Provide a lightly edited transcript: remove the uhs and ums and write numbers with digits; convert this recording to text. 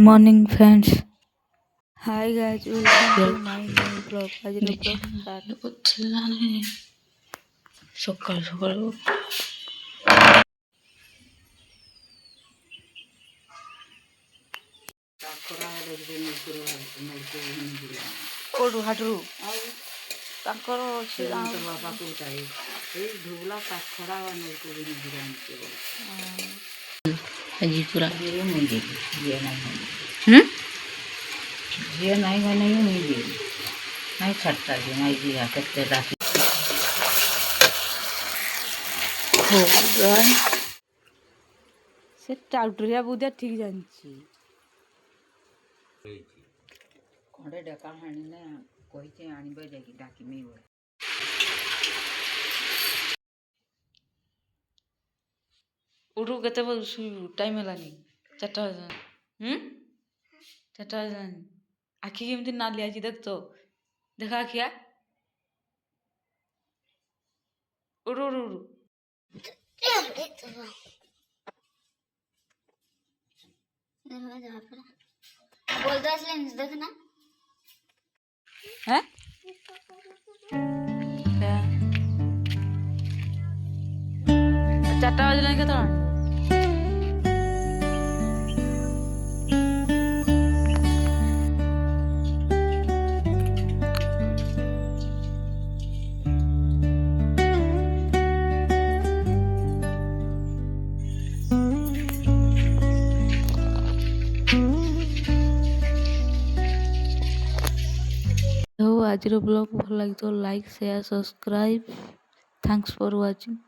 Morning friends. Hi guys, welcome to my new vlog. ଆଜିର vlog start. ସକାଳୁ ସକାଳୁ କୋଉଠୁ ହାଟରୁ ତାଙ୍କର ଅଛି ବାପା କୋଉଟାଏ ଏଇ ଧୁବଲା କାଠଡ଼ା ଆଜି ପୁରା ଝିଅ ନେଇଯିବି ଝିଅ ନାହିଁ ଝିଅ ନାହିଁ ମାନେ ନେଇଯିବି ନାଇଁ ଛାଡ଼ତା ଯେ ନାଇଁ ଯିବା କେତେ ରାତି ସେ ଟାଉଟରିଆ ବୁଦ୍ଧିଆ ଠିକ ଜାଣିଛି। ଖଣ୍ଡେ ଡେକା ଆଣିଲେ କହିଛି ଆଣିବ ଯାଇକି ଡାକିମି ବୋଲେ ଉଠୁ କେତେ ଟାଇମ୍ ହେଲାନି 4ଟା ହେଲାନି। 4ଟା ହେଲାନି। ଆଖି କେମିତି ନାଲି ଆଜି ଦେଖ ତ ଦେଖା ଆଖିଆ ଉଠୁ ଉଠୁ ଉଠୁ बोलता इसलिए देखना हैं 4ଟା ବାଜିଲାନି କେତେବେଳେ ଆଜିର ବ୍ଲଗ ଭଲ ଲାଗିଥିବ like share subscribe thanks for watching.